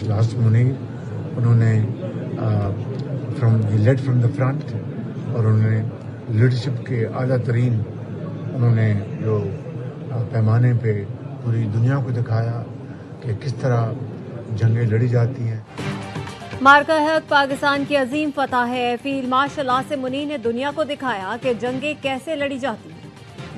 Martial Munir, उन्होंने lead from the front और उन्होंने लीडरशिप के आला तरीन उन्होंने जो पैमाने पे पूरी दुनिया को दिखाया कि किस तरह जंगें लड़ी जाती हैं। मार्का हक पाकिस्तान की अजीम फतह है। फील्ड मार्शल आसिम मुनीर ने दुनिया को दिखाया कि जंगें कैसे लड़ी जाती हैं।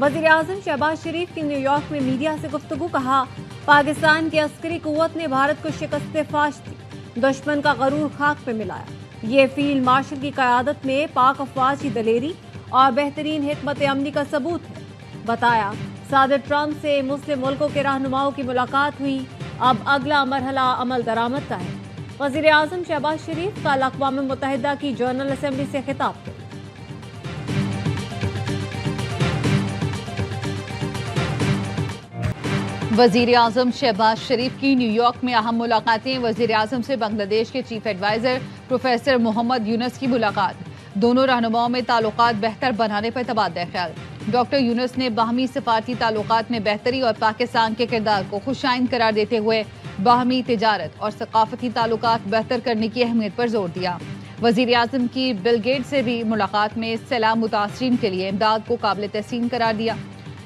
वज़ीर आज़म शहबाज शरीफ की न्यूयॉर्क में मीडिया से गुफ्तगू, कहा पाकिस्तान की अस्करी कुव्वत ने भारत को शिकस्त फाश दी, दुश्मन का गरूर खाक पे मिलाया। ये फील्ड मार्शल की क़यादत में पाक अफवाज की दलेरी और बेहतरीन हिकमत अमली का सबूत है। बताया सदर ट्रंप से मुस्लिम मुल्कों के रहनुमाओं की मुलाकात हुई, अब अगला मरहला अमल दरामद का है। वज़ीर आज़म शहबाज शरीफ कल अक़वाम मुत्तहिदा की जनरल असेंबली से खिताब किया। वज़ीर आज़म शहबाज शरीफ की न्यूयॉर्क में अहम मुलाकातें। वज़ीर आज़म से बांग्लादेश के chief adviser professor Muhammad Yunus की मुलाकात। दोनों रहनुमाओं में ताल्लुकात बेहतर बनाने पर तबादला ख्याल। डॉक्टर यूनुस ने बाहमी सफारती ताल्लुकात में बेहतरी और पाकिस्तान के किरदार को खुशाइन करार देते हुए बाहमी तिजारत और सकाफती ताल्लुकात बेहतर करने की अहमियत पर जोर दिया। वज़ीर आज़म की बिल गेट्स से भी मुलाकात में सैलाब मुतासरीन के लिए इमदाद को काबिल तहसीन करार दिया।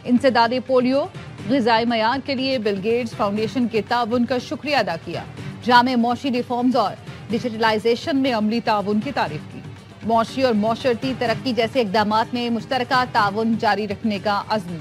इंसदाद पोलियो ग़िज़ाई मयार के लिए बिल गेट्स फाउंडेशन के ताउन का शुक्रिया अदा किया। जामे मौशी रिफॉर्म्स और डिजिटलाइजेशन में अमली ताउन की तारीफ की। मौशी और मौशरती तरक्की जैसे इक़दामात में मुश्तरका ताउन जारी रखने का अज़्म।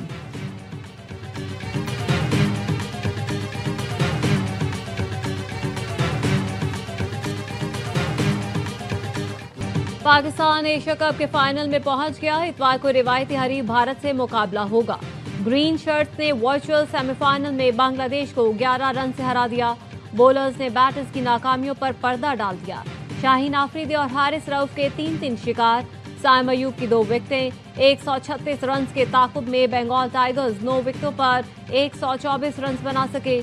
पाकिस्तान एशिया कप के फाइनल में पहुंच गया। इतवार को रिवायती हरीफ भारत से मुकाबला होगा। ग्रीन शर्ट्स ने वर्चुअल सेमीफाइनल में बांग्लादेश को 11 रन से हरा दिया। बॉलर्स ने बैटर्स की नाकामियों पर पर्दा डाल दिया। शाहीन आफरीदी और हारिस रऊफ के 3-3 शिकार। साइम अयूब की 2 विकेटें। 136 रन के ताकुब में बंगाल टाइगर्स 9 विकेटों पर 124 रन बना सके।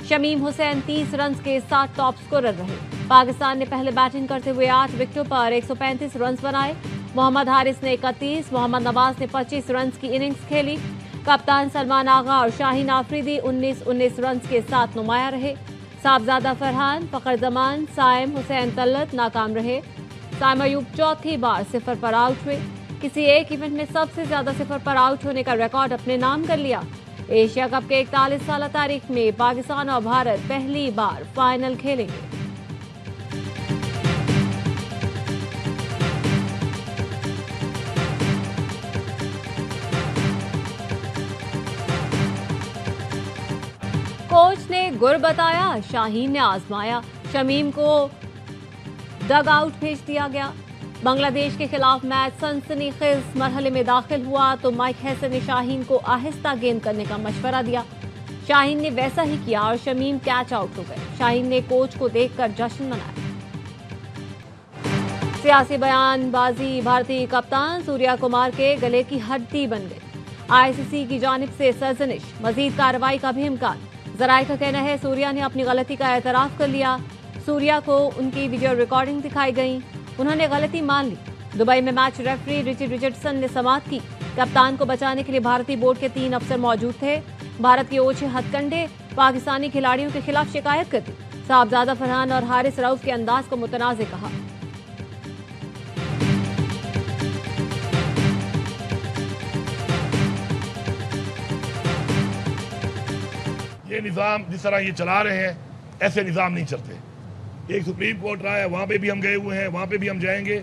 शमीम हुसैन 30 रन के साथ टॉप स्कोरर रहे। पाकिस्तान ने पहले बैटिंग करते हुए 8 विकेटों पर 135 रन बनाए। मोहम्मद हारिस ने 31, मोहम्मद नवाज ने 25 रन की इनिंग्स खेली। कप्तान सलमान आगा और शाहीन आफरीदी 19-19 रन के साथ नुमाया रहे। साहबजादा फरहान, फखर जमान, साइम हुसैन तल्लत नाकाम रहे। साइम अयूब चौथी बार 0 पर आउट हुए। किसी एक इवेंट में सबसे ज्यादा 0 पर आउट होने का रिकॉर्ड अपने नाम कर लिया। एशिया कप के 41 साल तारीख में पाकिस्तान और भारत पहली बार फाइनल खेलेंगे। कोच ने गुर बताया, शाहीन ने आजमाया। शमीम को डग आउट भेज दिया गया। बांग्लादेश के खिलाफ मैच सनसनीखेज मरहले में दाखिल हुआ तो माइक हैसन ने शाहीन को आहिस्ता गेंद करने का मशवरा दिया। शाहीन ने वैसा ही किया और शमीम कैच आउट हो गए। शाहीन ने कोच को देखकर जश्न मनाया। सियासी बयानबाजी, भारतीय कप्तान सूर्या कुमार के गले की हड्डी बन गई। आईसीसी की जानिब से सरजनिश, मजीद कार्रवाई का भी इम्कान। जराये का कहना है सूर्या ने अपनी गलती का एतराफ कर लिया। सूर्या को उनकी वीडियो रिकॉर्डिंग दिखाई गई, उन्होंने गलती मान ली। दुबई में मैच रेफरी रिचर्ड रिचर्डसन ने समाअत की। कप्तान को बचाने के लिए भारतीय बोर्ड के 3 अफसर मौजूद थे। भारत के ओछे हथकंडे पाकिस्तानी खिलाड़ियों के खिलाफ शिकायत कर दी। साहबजादा फरहान और हारिस रऊफ के अंदाज को मुतनाज़ कहा। ये निज़ाम जिस तरह ये चला रहे हैं, ऐसे निज़ाम नहीं चलते। एक सुप्रीम कोर्ट रहा है, वहाँ पे भी हम गए हुए हैं, वहाँ पे भी हम जाएंगे।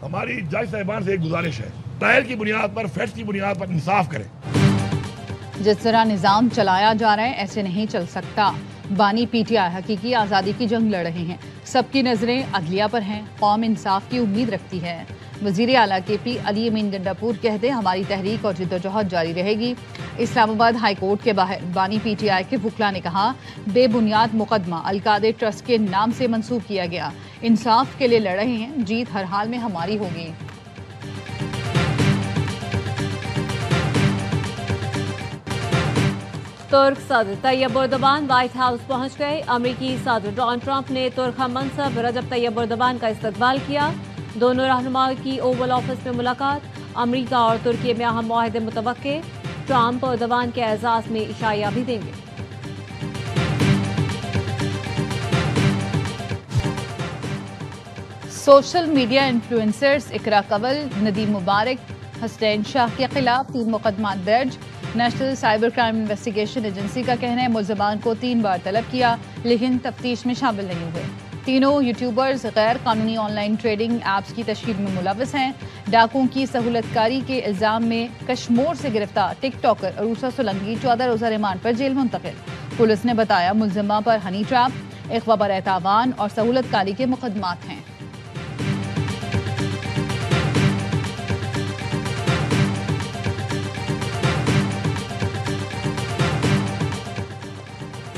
हमारी जज साहिबान से एक गुजारिश है, ट्रायल की बुनियाद पर, फैक्ट्स की बुनियाद पर इंसाफ करें। जिस तरह निज़ाम चलाया जा रहा है ऐसे नहीं चल सकता। बानी पीटीआई हकीकी आज़ादी की जंग लड़ रहे हैं। सबकी नज़रें अदलिया पर हैं। कौम इंसाफ की उम्मीद रखती है। वज़ीर आला केपी अली अमीन गंडापुर कहते हमारी तहरीक और जिद्दोजहद जारी रहेगी। इस्लामाबाद हाई कोर्ट के बाहर बानी पीटीआई के वुकला ने कहा, बेबुनियाद मुकदमा अलकादे ट्रस्ट के नाम से मंसूब किया गया। इंसाफ के लिए लड़ रहे हैं, जीत हर हाल में हमारी होगी। तुर्क सदर तैयब एर्दोगान व्हाइट हाउस पहुंच गए। अमरीकी सदर डोनाल्ड ट्रंप ने तुर्क हम मनसब रजब तैयब एर्दोगान का इस्तकबाल किया। दोनों रहनुमाओं की ओवल ऑफिस में मुलाकात। अमरीका और तुर्की में अहम मुआहदे मुतवक्के। ट्रंप एर्दोगान के एजाज में इशाया भी देंगे। सोशल मीडिया इन्फ्लुएंसर्स इकरा कंवल, नदीम मुबारक, हसनैन शाह के खिलाफ 3 मुकदमा दर्ज। National cyber crime investigation agency का कहना है मुल्ज़िमान को 3 बार तलब किया लेकिन तफ्तीश में शामिल नहीं हुए। तीनों यूट्यूबर्स गैर कानूनी ऑनलाइन ट्रेडिंग ऐप्स की तशकील में मुलव्वस हैं। डाकुओं की सहूलतकारी के इल्जाम में कश्मीर से गिरफ्तार टिक टॉकर अरूसा सोलंकी 14 रोज़ा रिमांड पर जेल मुंतकिल। पुलिस ने बताया मुल्ज़िमा पर हनी ट्रैप, इख्वा बरए तावान और सहूलतकारी के मुकदमात हैं।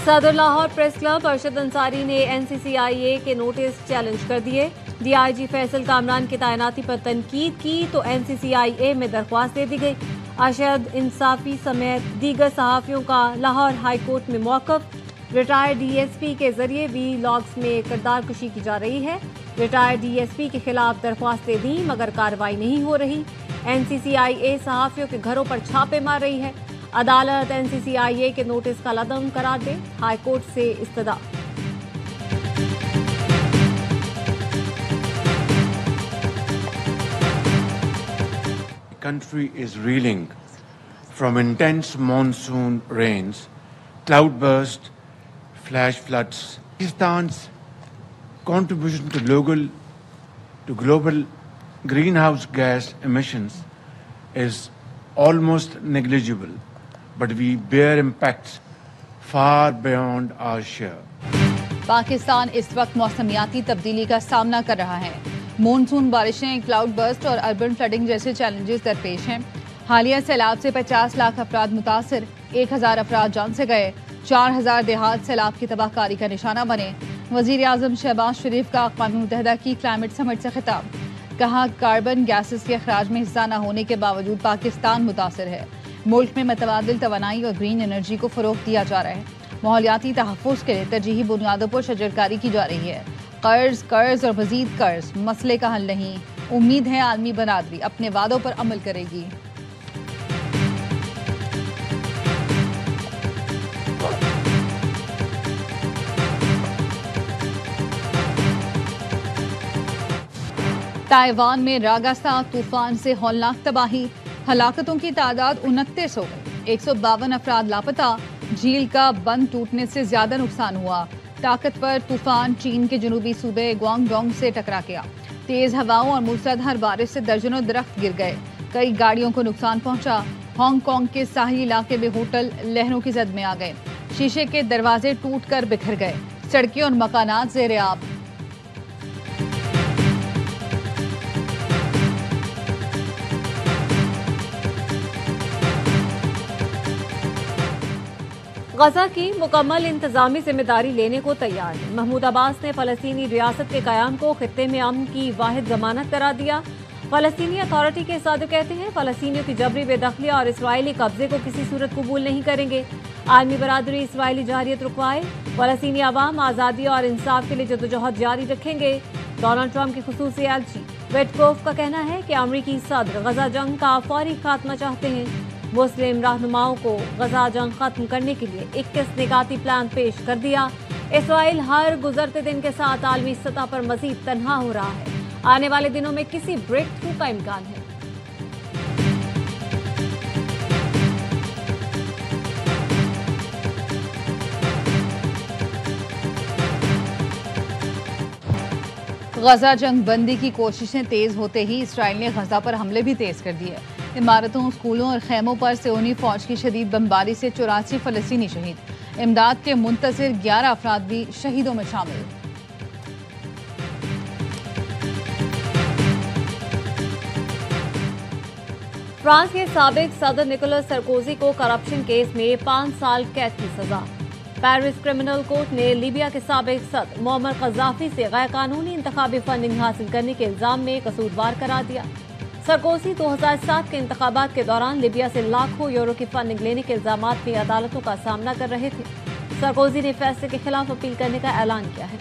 सदर लाहौर प्रेस क्लब अरशद अंसारी ने NCCIA के नोटिस चैलेंज कर दिए। DIG फैसल कामरान की तैनाती पर तनकीद की तो NCCIA में दरख्वास्त दे दी गई। अरशद इंसाफी समेत दीगर सहाफ़ियों का लाहौर हाई कोर्ट में मौक़िफ़। रिटायर्ड DSP के जरिए व्लॉग्स में किरदार कशी की जा रही है। रिटायर्ड DSP के खिलाफ दरख्वास्तें दी मगर कार्रवाई नहीं हो रही। NCCIA सहाफ़ियों के घरों पर छापे मार रही है। अदालत NCCIA के नोटिस का लदम करार दे, हाई कोर्ट से इस्तदा। The country is reeling from intense monsoon rains, cloudburst, flash floods. Pakistan's contribution to global greenhouse gas emissions is almost negligible, but we bear impacts far beyond our share. Pakistan इस वक्त मौसमियाती तब्दीली का सामना कर रहा है। Monsoon बारिशें, क्लाउड बर्स्ट और अर्बन फ्लडिंग जैसे चैलेंजेस दरपेश हैं। हालिया सैलाब से 50 लाख अफराद मुतासर, 1000 अफराद जान से गए, 4000 देहात सैलाब की तबाहकारी का निशाना बने। वज़ीर आज़म शहबाज शरीफ का अक़वाम मुत्तहिदा की क्लाइमेट समिट से खिताब, कहा कार्बन गैसेस के अखराज में हिस्सा न होने के बावजूद पाकिस्तान मुतासर है। मुल्क में मतबादिल तवानाई और ग्रीन एनर्जी को फ़रोग़ दिया जा रहा है। माहौलियाती तहफ़्फ़ुज़ के लिए तरजीही बुनियादों पर शजरकारी की जा रही है। कर्ज और मज़ीद कर्ज मसले का हल नहीं। उम्मीद है आलमी बरादरी अपने वादों पर अमल करेगी। ताइवान में रागास्ता तूफान से हौलनाक तबाही, हलाकतों की तादाद 29 हो गई, 152 अफराद लापता। झील का बंद टूटने से ज्यादा नुकसान हुआ। ताकतवर तूफान चीन के जनूबी सूबे ग्वांगडोंग से टकरा गया। तेज हवाओं और मूसलाधार बारिश से दर्जनों दरख्त गिर गए, कई गाड़ियों को नुकसान पहुंचा। हांगकांग के साहिली इलाके में होटल लहरों की जद में आ गए, शीशे के दरवाजे टूटकर बिखर गए, सड़कें और मकानात ज़ेरे आब। गजा की मुकम्मल इंतजामी जिम्मेदारी लेने को तैयार है। महमूद अब्बास ने फलस्तीनी रियासत के कयाम को खित्ते में अमन की वाहिद जमानत करार दिया। फलस्तीनी अथॉरिटी के साथ कहते हैं फलस्तीनियों की जबरी बेदखली और इसराइली कब्जे को किसी सूरत कबूल नहीं करेंगे। आलमी बरादरी इसराइली जारियत रुकवाए, फलस्तीनी अवाम आज़ादी और इंसाफ के लिए जदोजहद जारी रखेंगे। डोनाल्ड ट्रंप के खुसूसी एलची वेटकोफ का कहना है कि अमरीकी सदर गजा जंग का फौरी खात्मा चाहते हैं। मुस्लिम रहनुमाओं को गजा जंग खत्म करने के लिए 21 निकाती प्लान पेश कर दिया। इसराइल हर गुजरते दिन के साथ आलमी सतह पर मजीद तन्हा हो रहा है। आने वाले दिनों में किसी ब्रेक थ्रू का इम्कान है। गजा जंग बंदी की कोशिशें तेज होते ही इसराइल ने गजा पर हमले भी तेज कर दिए। इमारतों, स्कूलों और खैमों पर सियोनी फौज की शदीद बमबारी से 84 फलस्तीनी शहीद। इमदाद के मुंतज़िर 11 अफराद भी शहीदों में शामिल। फ्रांस के साबिक सदर निकोलस सरकोजी को करप्शन केस में 5 साल कैद की सजा। पेरिस क्रिमिनल कोर्ट ने लीबिया के साबिक सदर मोअम्मर कज़ाफ़ी से गैर कानूनी इंतखाबी फंडिंग हासिल करने के इल्जाम में कसूरवार करार दिया। सरकोजी 2007 के इंतखाबात के दौरान लीबिया से लाखों यूरो की फंडिंग लेने के इल्जामात में अदालतों का सामना कर रहे थे। सरकोजी ने फैसले के खिलाफ अपील करने का ऐलान किया है।